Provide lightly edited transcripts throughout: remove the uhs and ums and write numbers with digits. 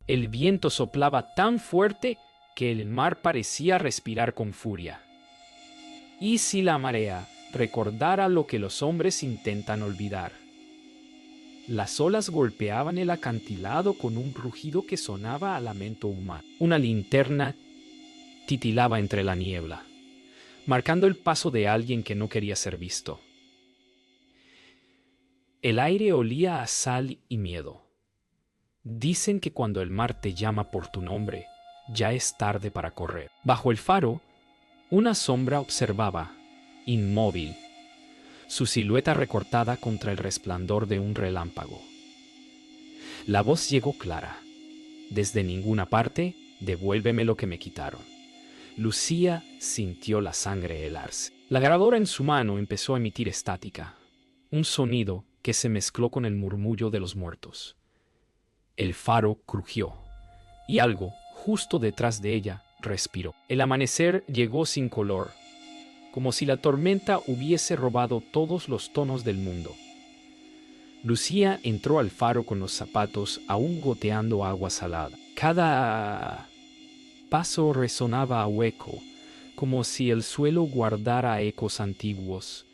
El viento soplaba tan fuerte que el mar parecía respirar con furia. ¿Y si la marea recordara lo que los hombres intentan olvidar? Las olas golpeaban el acantilado con un rugido que sonaba a lamento humano. Una linterna titilaba entre la niebla, marcando el paso de alguien que no quería ser visto. El aire olía a sal y miedo. Dicen que cuando el mar te llama por tu nombre, ya es tarde para correr. Bajo el faro, una sombra observaba, inmóvil, su silueta recortada contra el resplandor de un relámpago. La voz llegó clara. Desde ninguna parte, devuélveme lo que me quitaron. Lucía sintió la sangre helarse. La grabadora en su mano empezó a emitir estática, un sonido que se mezcló con el murmullo de los muertos. El faro crujió, y algo, justo detrás de ella, respiró. El amanecer llegó sin color, como si la tormenta hubiese robado todos los tonos del mundo. Lucía entró al faro con los zapatos aún goteando agua salada. Cada paso resonaba a hueco, como si el suelo guardara ecos antiguos.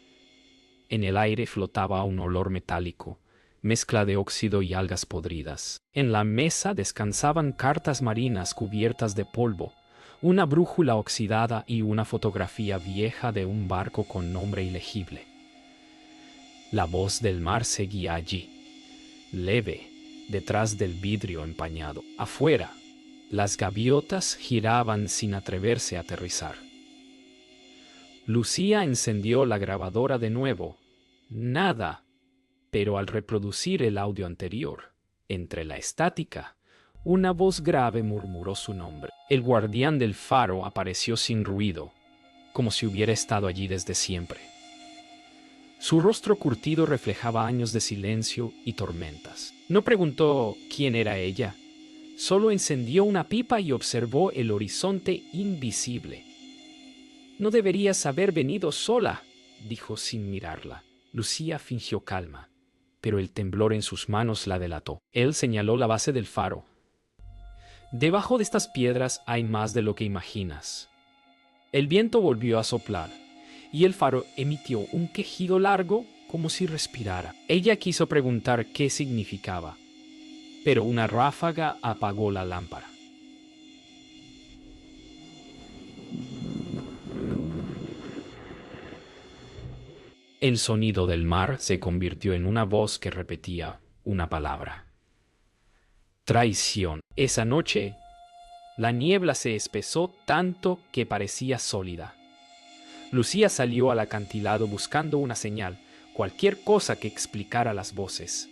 En el aire flotaba un olor metálico, mezcla de óxido y algas podridas. En la mesa descansaban cartas marinas cubiertas de polvo, una brújula oxidada y una fotografía vieja de un barco con nombre ilegible. La voz del mar seguía allí, leve, detrás del vidrio empañado. Afuera, las gaviotas giraban sin atreverse a aterrizar. Lucía encendió la grabadora de nuevo. Nada, pero al reproducir el audio anterior, entre la estática, una voz grave murmuró su nombre. El guardián del faro apareció sin ruido, como si hubiera estado allí desde siempre. Su rostro curtido reflejaba años de silencio y tormentas. No preguntó quién era ella, solo encendió una pipa y observó el horizonte invisible. «No deberías haber venido sola», dijo sin mirarla. Lucía fingió calma, pero el temblor en sus manos la delató. Él señaló la base del faro. «Debajo de estas piedras hay más de lo que imaginas». El viento volvió a soplar, y el faro emitió un quejido largo como si respirara. Ella quiso preguntar qué significaba, pero una ráfaga apagó la lámpara. El sonido del mar se convirtió en una voz que repetía una palabra. Traición. Esa noche, la niebla se espesó tanto que parecía sólida. Lucía salió al acantilado buscando una señal, cualquier cosa que explicara las voces.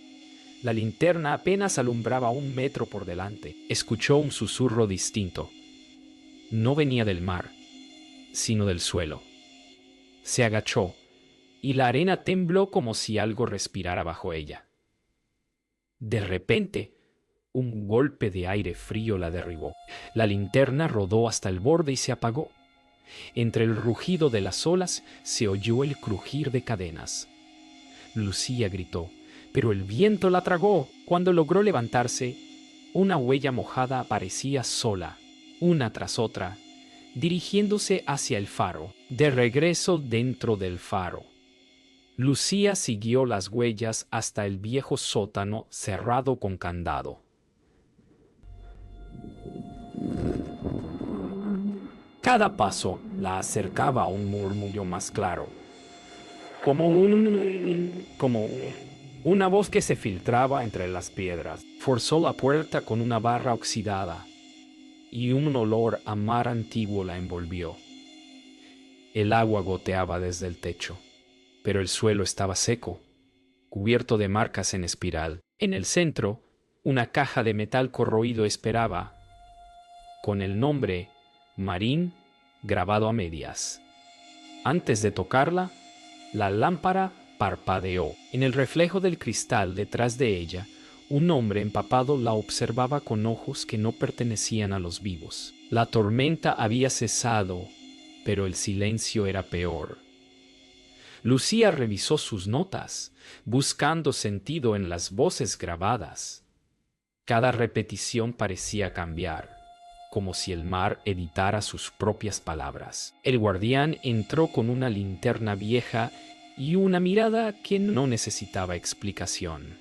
La linterna apenas alumbraba 1 metro por delante. Escuchó un susurro distinto. No venía del mar, sino del suelo. Se agachó, y la arena tembló como si algo respirara bajo ella. De repente, un golpe de aire frío la derribó. La linterna rodó hasta el borde y se apagó. Entre el rugido de las olas se oyó el crujir de cadenas. Lucía gritó, pero el viento la tragó. Cuando logró levantarse, una huella mojada aparecía sola, una tras otra, dirigiéndose hacia el faro. De regreso dentro del faro, Lucía siguió las huellas hasta el viejo sótano cerrado con candado. Cada paso la acercaba a un murmullo más claro, como una voz que se filtraba entre las piedras. Forzó la puerta con una barra oxidada, y un olor a mar antiguo la envolvió. El agua goteaba desde el techo, pero el suelo estaba seco, cubierto de marcas en espiral. En el centro, una caja de metal corroído esperaba, con el nombre Marín grabado a medias. Antes de tocarla, la lámpara parpadeó. En el reflejo del cristal detrás de ella, un hombre empapado la observaba con ojos que no pertenecían a los vivos. La tormenta había cesado, pero el silencio era peor. Lucía revisó sus notas, buscando sentido en las voces grabadas. Cada repetición parecía cambiar, como si el mar editara sus propias palabras. El guardián entró con una linterna vieja y una mirada que no necesitaba explicación.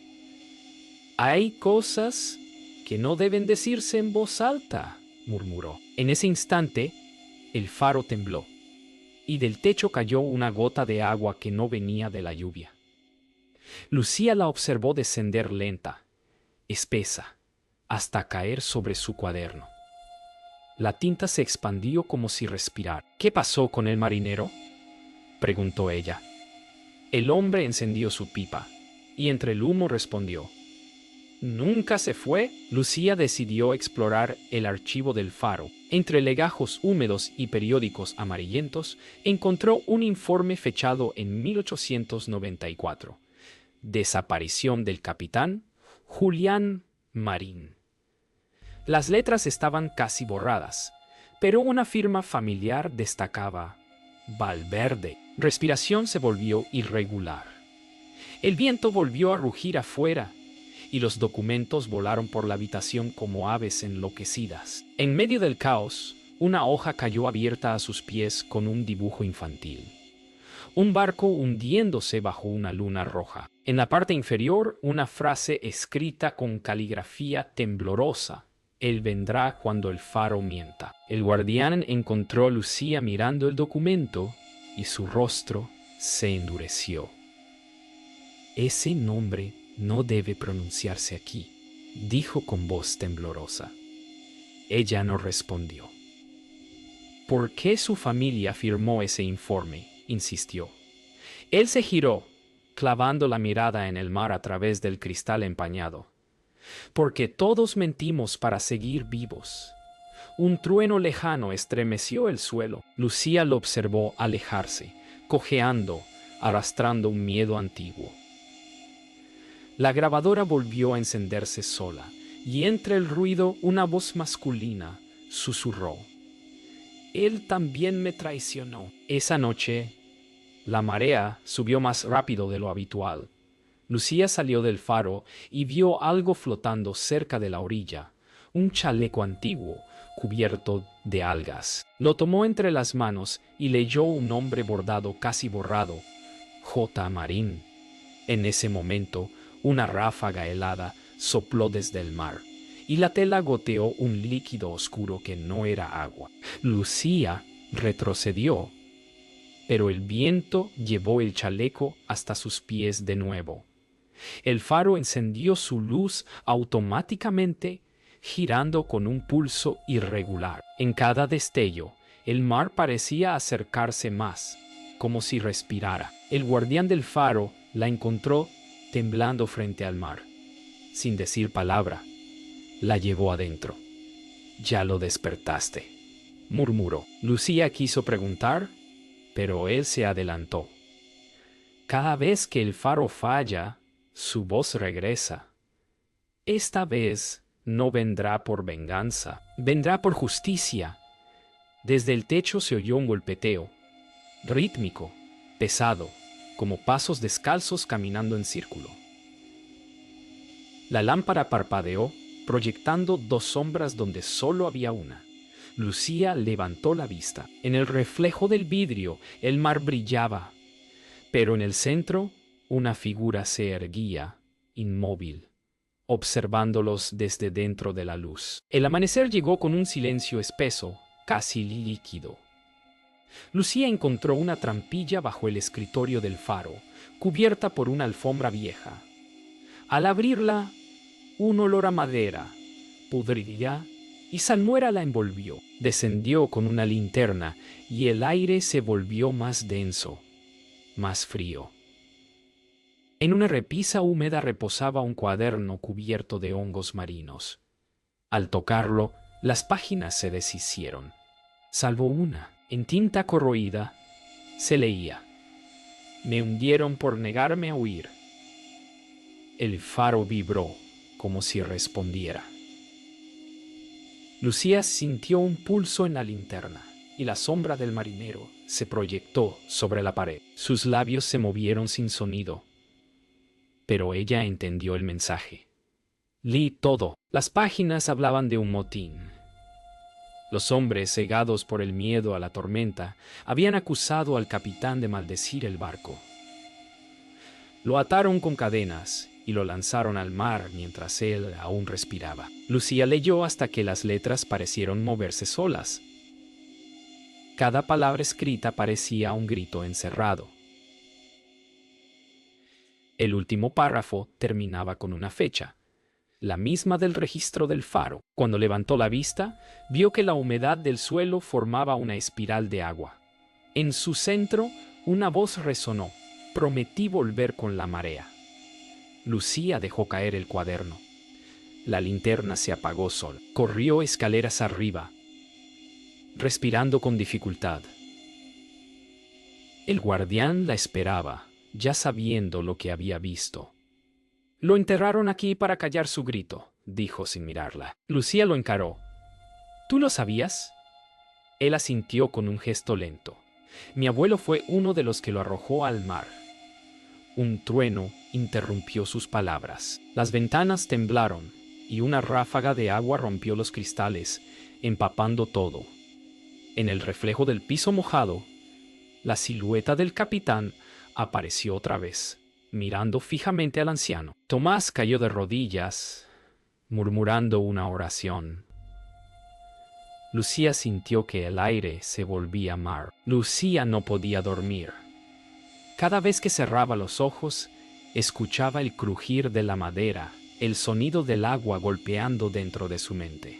«Hay cosas que no deben decirse en voz alta», murmuró. En ese instante, el faro tembló, y del techo cayó una gota de agua que no venía de la lluvia. Lucía la observó descender lenta, espesa, hasta caer sobre su cuaderno. La tinta se expandió como si respirara. «¿Qué pasó con el marinero?», preguntó ella. El hombre encendió su pipa, y entre el humo respondió: «¿Nunca se fue?». Lucía decidió explorar el archivo del faro. Entre legajos húmedos y periódicos amarillentos, encontró un informe fechado en 1894. Desaparición del capitán Julián Marín. Las letras estaban casi borradas, pero una firma familiar destacaba: Valverde. Respiración se volvió irregular. El viento volvió a rugir afuera, y los documentos volaron por la habitación como aves enloquecidas. En medio del caos, una hoja cayó abierta a sus pies con un dibujo infantil. Un barco hundiéndose bajo una luna roja. En la parte inferior, una frase escrita con caligrafía temblorosa: «Él vendrá cuando el faro mienta». El guardián encontró a Lucía mirando el documento y su rostro se endureció. «Ese nombre no debe pronunciarse aquí», dijo con voz temblorosa. Ella no respondió. «¿Por qué su familia firmó ese informe?», insistió. Él se giró, clavando la mirada en el mar a través del cristal empañado. «Porque todos mentimos para seguir vivos». Un trueno lejano estremeció el suelo. Lucía lo observó alejarse, cojeando, arrastrando un miedo antiguo. La grabadora volvió a encenderse sola, y entre el ruido una voz masculina susurró: «Él también me traicionó». Esa noche, la marea subió más rápido de lo habitual. Lucía salió del faro y vio algo flotando cerca de la orilla, un chaleco antiguo cubierto de algas. Lo tomó entre las manos y leyó un nombre bordado casi borrado: J. Marín. En ese momento, una ráfaga helada sopló desde el mar, y la tela goteó un líquido oscuro que no era agua. Lucía retrocedió, pero el viento llevó el chaleco hasta sus pies de nuevo. El faro encendió su luz automáticamente, girando con un pulso irregular. En cada destello, el mar parecía acercarse más, como si respirara. El guardián del faro la encontró temblando frente al mar. Sin decir palabra, la llevó adentro. «Ya lo despertaste», murmuró. Lucía quiso preguntar, pero él se adelantó. «Cada vez que el faro falla, su voz regresa. Esta vez no vendrá por venganza, vendrá por justicia». Desde el techo se oyó un golpeteo, rítmico, pesado, como pasos descalzos caminando en círculo. La lámpara parpadeó, proyectando dos sombras donde solo había una. Lucía levantó la vista. En el reflejo del vidrio, el mar brillaba, pero en el centro, una figura se erguía, inmóvil, observándolos desde dentro de la luz. El amanecer llegó con un silencio espeso, casi líquido. Lucía encontró una trampilla bajo el escritorio del faro, cubierta por una alfombra vieja. Al abrirla, un olor a madera, podrida y salmuera la envolvió. Descendió con una linterna y el aire se volvió más denso, más frío. En una repisa húmeda reposaba un cuaderno cubierto de hongos marinos. Al tocarlo, las páginas se deshicieron, salvo una. En tinta corroída, se leía: «Me hundieron por negarme a huir». El faro vibró como si respondiera. Lucía sintió un pulso en la linterna y la sombra del marinero se proyectó sobre la pared. Sus labios se movieron sin sonido, pero ella entendió el mensaje. Leí todo. Las páginas hablaban de un motín. Los hombres, cegados por el miedo a la tormenta, habían acusado al capitán de maldecir el barco. Lo ataron con cadenas y lo lanzaron al mar mientras él aún respiraba. Lucía leyó hasta que las letras parecieron moverse solas. Cada palabra escrita parecía un grito encerrado. El último párrafo terminaba con una fecha, la misma del registro del faro. Cuando levantó la vista, vio que la humedad del suelo formaba una espiral de agua. En su centro, una voz resonó: «Prometí volver con la marea». Lucía dejó caer el cuaderno. La linterna se apagó sola. Corrió escaleras arriba, respirando con dificultad. El guardián la esperaba, ya sabiendo lo que había visto. «Lo enterraron aquí para callar su grito», dijo sin mirarla. Lucía lo encaró. «¿Tú lo sabías?». Él asintió con un gesto lento. «Mi abuelo fue uno de los que lo arrojó al mar». Un trueno interrumpió sus palabras. Las ventanas temblaron y una ráfaga de agua rompió los cristales, empapando todo. En el reflejo del piso mojado, la silueta del capitán apareció otra vez, mirando fijamente al anciano. Tomás cayó de rodillas, murmurando una oración. Lucía sintió que el aire se volvía mar. Lucía no podía dormir. Cada vez que cerraba los ojos, escuchaba el crujir de la madera, el sonido del agua golpeando dentro de su mente.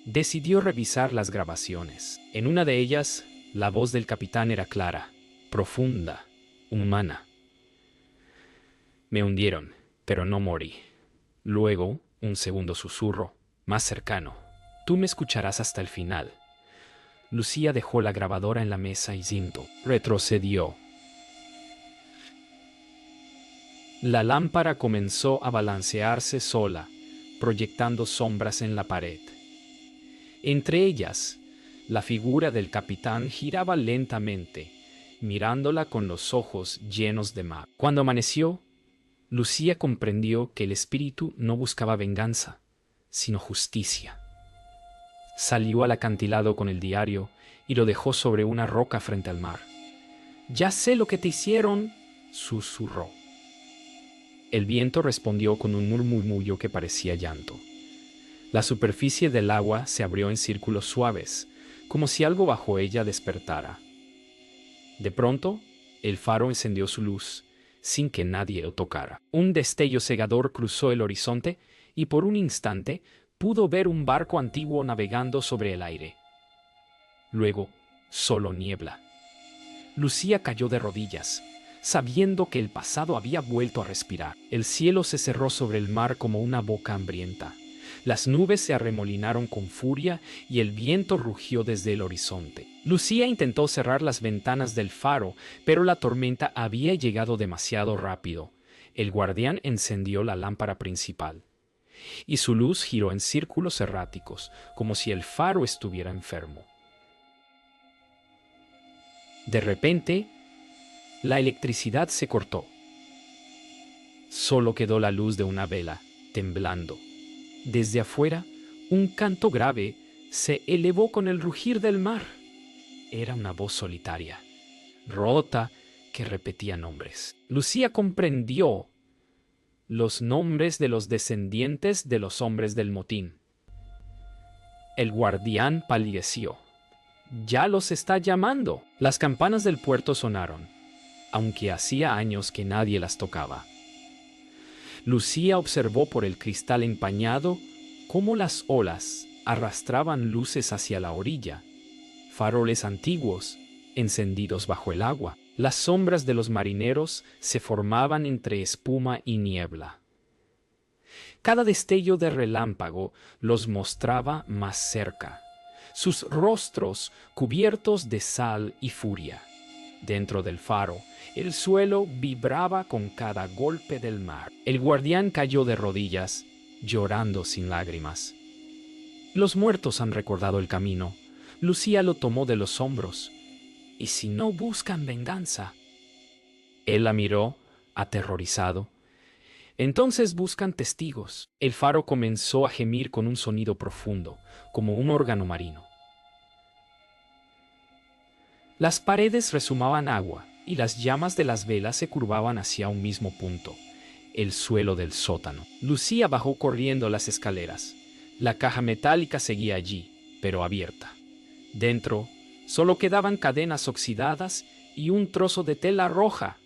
Decidió revisar las grabaciones. En una de ellas, la voz del capitán era clara, profunda, humana. «Me hundieron, pero no morí». Luego, un segundo susurro, más cercano: «Tú me escucharás hasta el final». Lucía dejó la grabadora en la mesa y retrocedió. La lámpara comenzó a balancearse sola, proyectando sombras en la pared. Entre ellas, la figura del capitán giraba lentamente, mirándola con los ojos llenos de mar. Cuando amaneció, Lucía comprendió que el espíritu no buscaba venganza, sino justicia. Salió al acantilado con el diario y lo dejó sobre una roca frente al mar. «Ya sé lo que te hicieron», susurró. El viento respondió con un murmullo que parecía llanto. La superficie del agua se abrió en círculos suaves, como si algo bajo ella despertara. De pronto, el faro encendió su luz, sin que nadie lo tocara. Un destello cegador cruzó el horizonte y por un instante pudo ver un barco antiguo navegando sobre el aire. Luego, solo niebla. Lucía cayó de rodillas, sabiendo que el pasado había vuelto a respirar. El cielo se cerró sobre el mar como una boca hambrienta. Las nubes se arremolinaron con furia y el viento rugió desde el horizonte. Lucía intentó cerrar las ventanas del faro, pero la tormenta había llegado demasiado rápido. El guardián encendió la lámpara principal, y su luz giró en círculos erráticos, como si el faro estuviera enfermo. De repente, la electricidad se cortó. Solo quedó la luz de una vela, temblando. Desde afuera, un canto grave se elevó con el rugir del mar. Era una voz solitaria, rota, que repetía nombres. Lucía comprendió los nombres de los descendientes de los hombres del motín. El guardián palideció. «Ya los está llamando». Las campanas del puerto sonaron, aunque hacía años que nadie las tocaba. Lucía observó por el cristal empañado cómo las olas arrastraban luces hacia la orilla, faroles antiguos encendidos bajo el agua. Las sombras de los marineros se formaban entre espuma y niebla. Cada destello de relámpago los mostraba más cerca, sus rostros cubiertos de sal y furia. Dentro del faro, el suelo vibraba con cada golpe del mar. El guardián cayó de rodillas, llorando sin lágrimas. «Los muertos han recordado el camino». Lucía lo tomó de los hombros. «¿Y si no buscan venganza?». Él la miró, aterrorizado. Entonces buscan testigos. El faro comenzó a gemir con un sonido profundo, como un órgano marino. Las paredes resumaban agua y las llamas de las velas se curvaban hacia un mismo punto, el suelo del sótano. Lucía bajó corriendo las escaleras. La caja metálica seguía allí, pero abierta. Dentro solo quedaban cadenas oxidadas y un trozo de tela roja.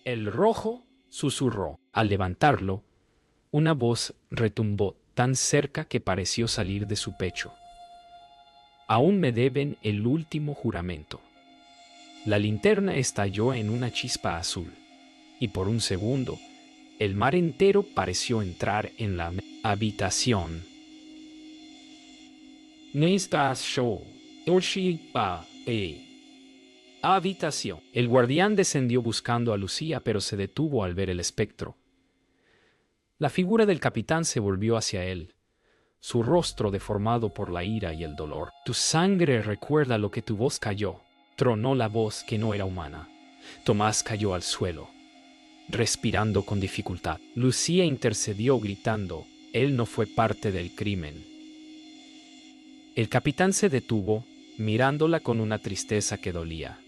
El rojo susurró. Al levantarlo, una voz retumbó tan cerca que pareció salir de su pecho. Aún me deben el último juramento. La linterna estalló en una chispa azul, y por un segundo, el mar entero pareció entrar en la habitación. Habitación. El guardián descendió buscando a Lucía, pero se detuvo al ver el espectro. La figura del capitán se volvió hacia él, su rostro deformado por la ira y el dolor. Tu sangre recuerda lo que tu voz cayó. Tronó la voz que no era humana. Tomás cayó al suelo, respirando con dificultad. Lucía intercedió gritando, él no fue parte del crimen. El capitán se detuvo, mirándola con una tristeza que dolía.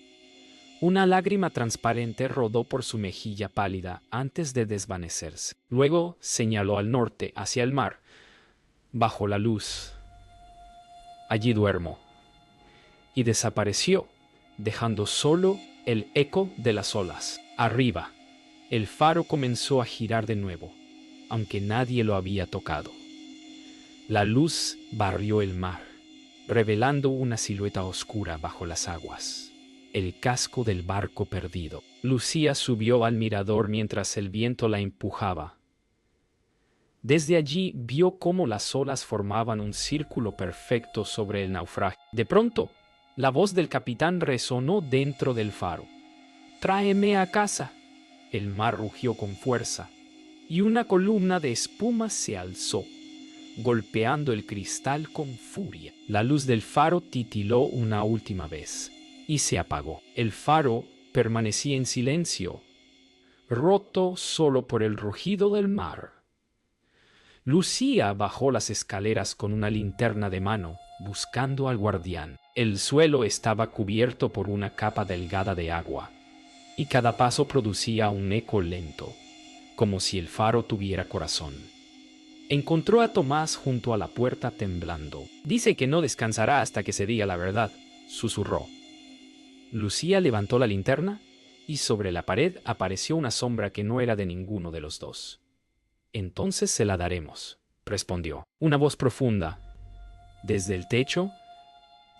Una lágrima transparente rodó por su mejilla pálida antes de desvanecerse. Luego señaló al norte, hacia el mar, bajo la luz. Allí duermo. Y desapareció, dejando solo el eco de las olas. Arriba, el faro comenzó a girar de nuevo, aunque nadie lo había tocado. La luz barrió el mar, revelando una silueta oscura bajo las aguas. El casco del barco perdido. Lucía subió al mirador mientras el viento la empujaba. Desde allí vio cómo las olas formaban un círculo perfecto sobre el naufragio. De pronto, la voz del capitán resonó dentro del faro. «Tráeme a casa». El mar rugió con fuerza, y una columna de espuma se alzó, golpeando el cristal con furia. La luz del faro titiló una última vez, y se apagó. El faro permanecía en silencio, roto solo por el rugido del mar. Lucía bajó las escaleras con una linterna de mano, buscando al guardián. El suelo estaba cubierto por una capa delgada de agua, y cada paso producía un eco lento, como si el faro tuviera corazón. Encontró a Tomás junto a la puerta temblando. «Dice que no descansará hasta que se diga la verdad», susurró. Lucía levantó la linterna, y sobre la pared apareció una sombra que no era de ninguno de los dos. «Entonces se la daremos», respondió. Una voz profunda, desde el techo,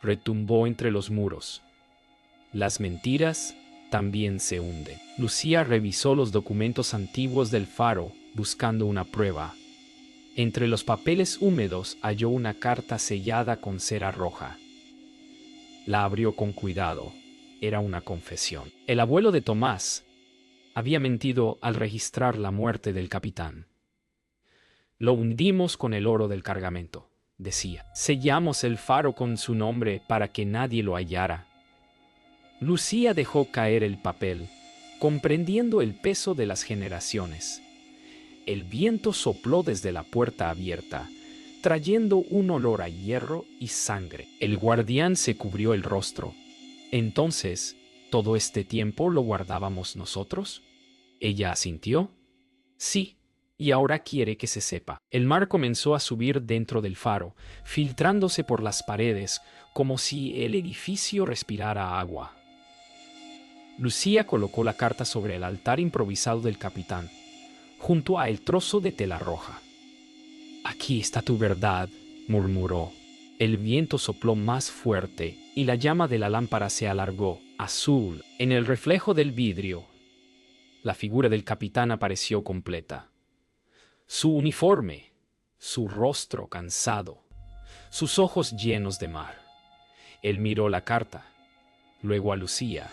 retumbó entre los muros. Las mentiras también se hunden. Lucía revisó los documentos antiguos del faro, buscando una prueba. Entre los papeles húmedos halló una carta sellada con cera roja. La abrió con cuidado. Era una confesión. El abuelo de Tomás había mentido al registrar la muerte del capitán. «Lo hundimos con el oro del cargamento», decía. «Sellamos el faro con su nombre para que nadie lo hallara». Lucía dejó caer el papel, comprendiendo el peso de las generaciones. El viento sopló desde la puerta abierta, trayendo un olor a hierro y sangre. El guardián se cubrió el rostro. «¿Entonces, todo este tiempo lo guardábamos nosotros?» Ella asintió. «Sí. Y ahora quiere que se sepa». El mar comenzó a subir dentro del faro, filtrándose por las paredes, como si el edificio respirara agua. Lucía colocó la carta sobre el altar improvisado del capitán, junto a el trozo de tela roja. «Aquí está tu verdad», murmuró. El viento sopló más fuerte, y la llama de la lámpara se alargó, azul, en el reflejo del vidrio. La figura del capitán apareció completa. Su uniforme, su rostro cansado, sus ojos llenos de mar. Él miró la carta, luego a Lucía,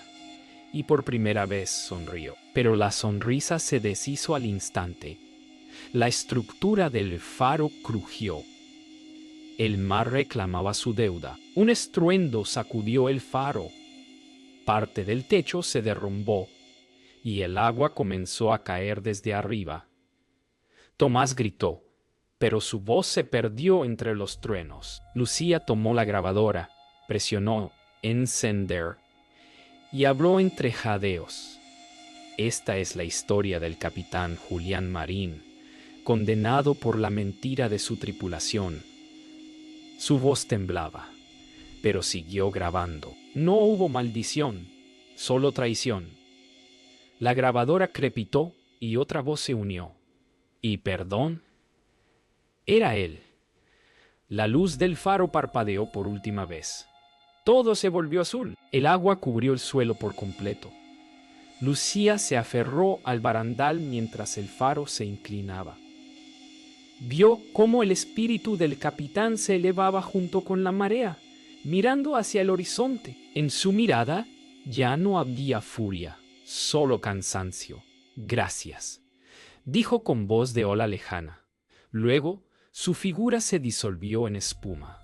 y por primera vez sonrió. Pero la sonrisa se deshizo al instante. La estructura del faro crujió. El mar reclamaba su deuda. Un estruendo sacudió el faro. Parte del techo se derrumbó, y el agua comenzó a caer desde arriba. Tomás gritó, pero su voz se perdió entre los truenos. Lucía tomó la grabadora, presionó encender y habló entre jadeos. Esta es la historia del capitán Julián Marín, condenado por la mentira de su tripulación. Su voz temblaba, pero siguió grabando. No hubo maldición, solo traición. La grabadora crepitó y otra voz se unió. ¿Y perdón? Era él. La luz del faro parpadeó por última vez. Todo se volvió azul. El agua cubrió el suelo por completo. Lucía se aferró al barandal mientras el faro se inclinaba. Vio cómo el espíritu del capitán se elevaba junto con la marea, mirando hacia el horizonte. En su mirada ya no había furia, solo cansancio. Gracias, dijo con voz de ola lejana. Luego, su figura se disolvió en espuma.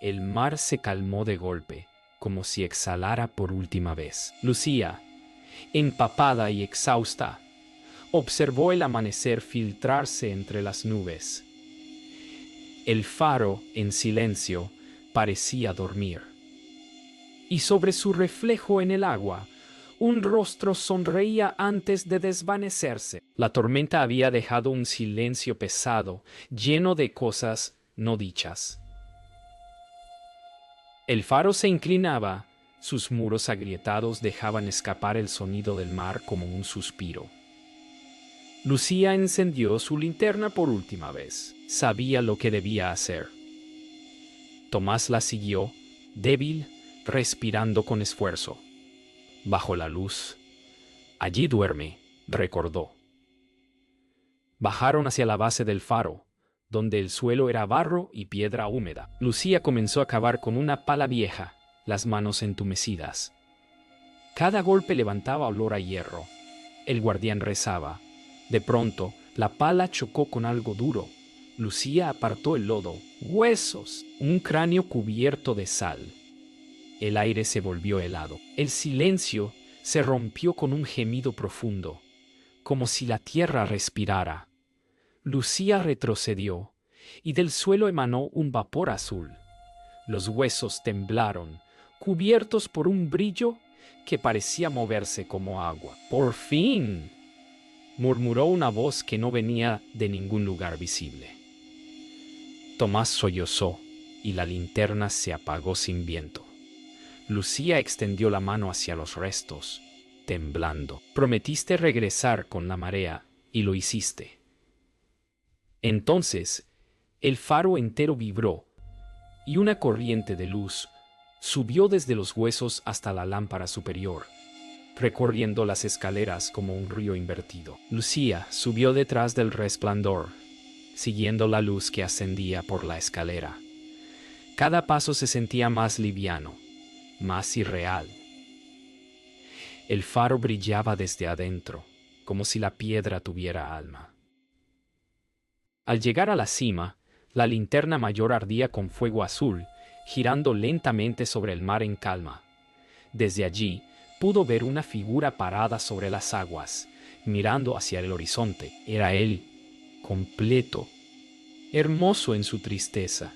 El mar se calmó de golpe, como si exhalara por última vez. Lucía, empapada y exhausta, observó el amanecer filtrarse entre las nubes. El faro, en silencio, parecía dormir. Y sobre su reflejo en el agua, un rostro sonreía antes de desvanecerse. La tormenta había dejado un silencio pesado, lleno de cosas no dichas. El faro se inclinaba, sus muros agrietados dejaban escapar el sonido del mar como un suspiro. Lucía encendió su linterna por última vez. Sabía lo que debía hacer. Tomás la siguió, débil, respirando con esfuerzo. Bajo la luz. Allí duerme, recordó. Bajaron hacia la base del faro, donde el suelo era barro y piedra húmeda. Lucía comenzó a cavar con una pala vieja, las manos entumecidas. Cada golpe levantaba olor a hierro. El guardián rezaba. De pronto, la pala chocó con algo duro. Lucía apartó el lodo. ¡Huesos! Un cráneo cubierto de sal. El aire se volvió helado. El silencio se rompió con un gemido profundo, como si la tierra respirara. Lucía retrocedió, y del suelo emanó un vapor azul. Los huesos temblaron, cubiertos por un brillo que parecía moverse como agua. ¡Por fin!, murmuró una voz que no venía de ningún lugar visible. Tomás sollozó y la linterna se apagó sin viento. Lucía extendió la mano hacia los restos, temblando. Prometiste regresar con la marea y lo hiciste. Entonces, el faro entero vibró y una corriente de luz subió desde los huesos hasta la lámpara superior, recorriendo las escaleras como un río invertido. Lucía subió detrás del resplandor, siguiendo la luz que ascendía por la escalera. Cada paso se sentía más liviano, más irreal. El faro brillaba desde adentro, como si la piedra tuviera alma. Al llegar a la cima, la linterna mayor ardía con fuego azul, girando lentamente sobre el mar en calma. Desde allí, pudo ver una figura parada sobre las aguas, mirando hacia el horizonte. Era él, completo, hermoso en su tristeza.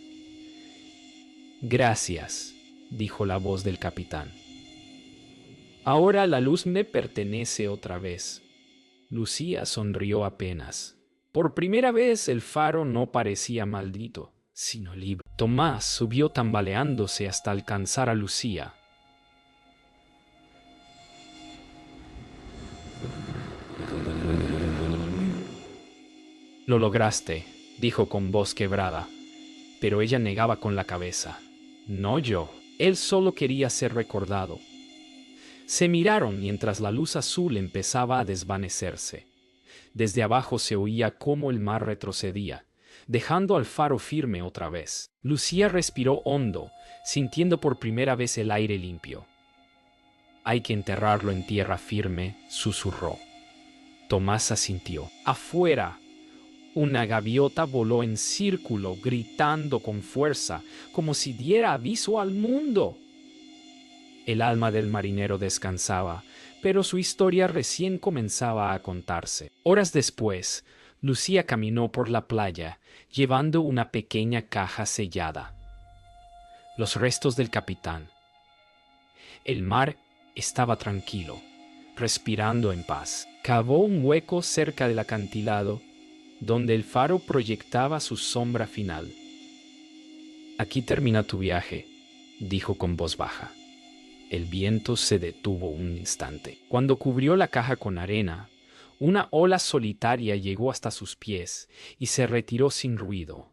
Gracias, dijo la voz del capitán. Ahora la luz me pertenece otra vez. Lucía sonrió apenas. Por primera vez el faro no parecía maldito, sino libre. Tomás subió tambaleándose hasta alcanzar a Lucía. Lo lograste, dijo con voz quebrada, pero ella negaba con la cabeza. No yo. Él solo quería ser recordado. Se miraron mientras la luz azul empezaba a desvanecerse. Desde abajo se oía cómo el mar retrocedía, dejando al faro firme otra vez. Lucía respiró hondo, sintiendo por primera vez el aire limpio. Hay que enterrarlo en tierra firme, susurró. Tomás asintió. Afuera, una gaviota voló en círculo, gritando con fuerza, como si diera aviso al mundo. El alma del marinero descansaba, pero su historia recién comenzaba a contarse. Horas después, Lucía caminó por la playa, llevando una pequeña caja sellada. Los restos del capitán. El mar estaba tranquilo, respirando en paz. Cavó un hueco cerca del acantilado, donde el faro proyectaba su sombra final. «Aquí termina tu viaje», dijo con voz baja. El viento se detuvo un instante. Cuando cubrió la caja con arena, una ola solitaria llegó hasta sus pies y se retiró sin ruido.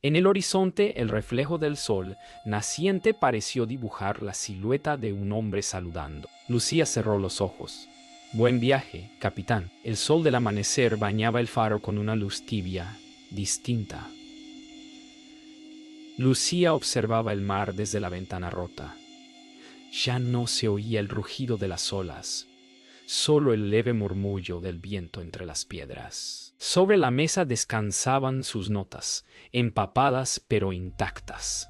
En el horizonte, el reflejo del sol naciente pareció dibujar la silueta de un hombre saludando. Lucía cerró los ojos. «Buen viaje, capitán». El sol del amanecer bañaba el faro con una luz tibia, distinta. Lucía observaba el mar desde la ventana rota. Ya no se oía el rugido de las olas, solo el leve murmullo del viento entre las piedras. Sobre la mesa descansaban sus notas, empapadas pero intactas.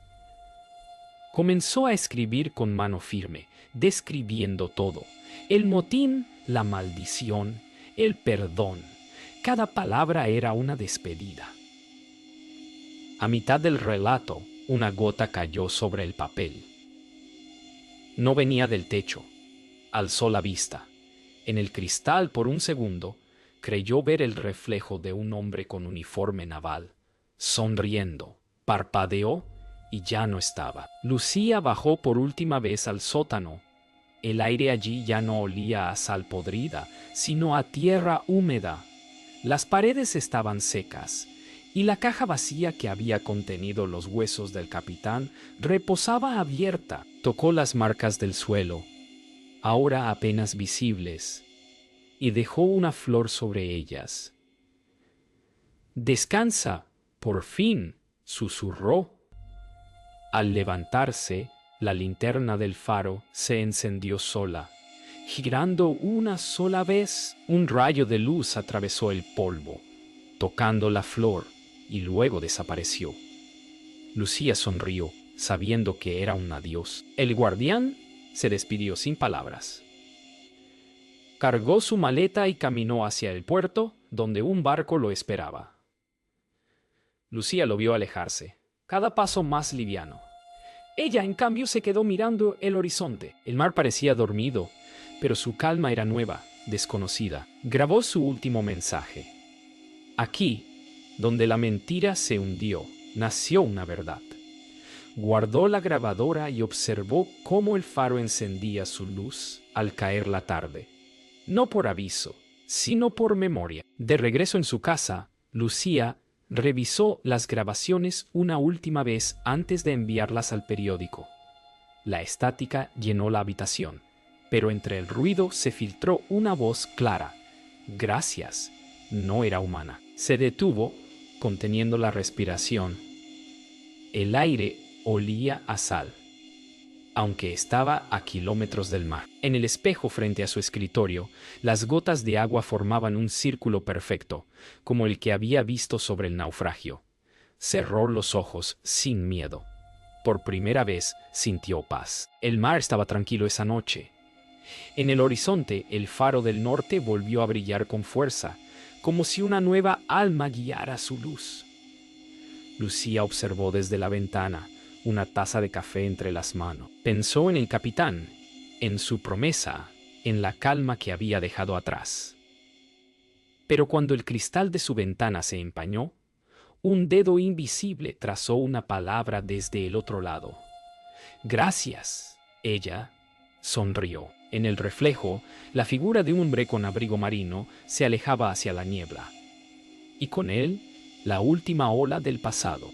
Comenzó a escribir con mano firme, describiendo todo: el motín, la maldición, el perdón. Cada palabra era una despedida. A mitad del relato, una gota cayó sobre el papel. No venía del techo. Alzó la vista. En el cristal, por un segundo, creyó ver el reflejo de un hombre con uniforme naval, sonriendo. Parpadeó y ya no estaba. Lucía bajó por última vez al sótano. El aire allí ya no olía a sal podrida, sino a tierra húmeda. Las paredes estaban secas, y la caja vacía que había contenido los huesos del capitán reposaba abierta. Tocó las marcas del suelo, ahora apenas visibles, y dejó una flor sobre ellas. «Descansa, por fin», susurró. Al levantarse, la linterna del faro se encendió sola. Girando una sola vez, un rayo de luz atravesó el polvo, tocando la flor, y luego desapareció. Lucía sonrió, sabiendo que era un adiós. El guardián se despidió sin palabras. Cargó su maleta y caminó hacia el puerto, donde un barco lo esperaba. Lucía lo vio alejarse, cada paso más liviano. Ella, en cambio, se quedó mirando el horizonte. El mar parecía dormido, pero su calma era nueva, desconocida. Grabó su último mensaje. Aquí, donde la mentira se hundió, nació una verdad. Guardó la grabadora y observó cómo el faro encendía su luz al caer la tarde. No por aviso, sino por memoria. De regreso en su casa, Lucía revisó las grabaciones una última vez antes de enviarlas al periódico. La estática llenó la habitación, pero entre el ruido se filtró una voz clara. «Gracias». No era humana. Se detuvo, conteniendo la respiración. El aire olía a sal, aunque estaba a kilómetros del mar. En el espejo frente a su escritorio, las gotas de agua formaban un círculo perfecto, como el que había visto sobre el naufragio. Cerró los ojos sin miedo. Por primera vez sintió paz. El mar estaba tranquilo esa noche. En el horizonte, el faro del norte volvió a brillar con fuerza, como si una nueva alma guiara su luz. Lucía observó desde la ventana, una taza de café entre las manos. Pensó en el capitán, en su promesa, en la calma que había dejado atrás. Pero cuando el cristal de su ventana se empañó, un dedo invisible trazó una palabra desde el otro lado. «Gracias». Ella sonrió. En el reflejo, la figura de un hombre con abrigo marino se alejaba hacia la niebla. Y con él, la última ola del pasado.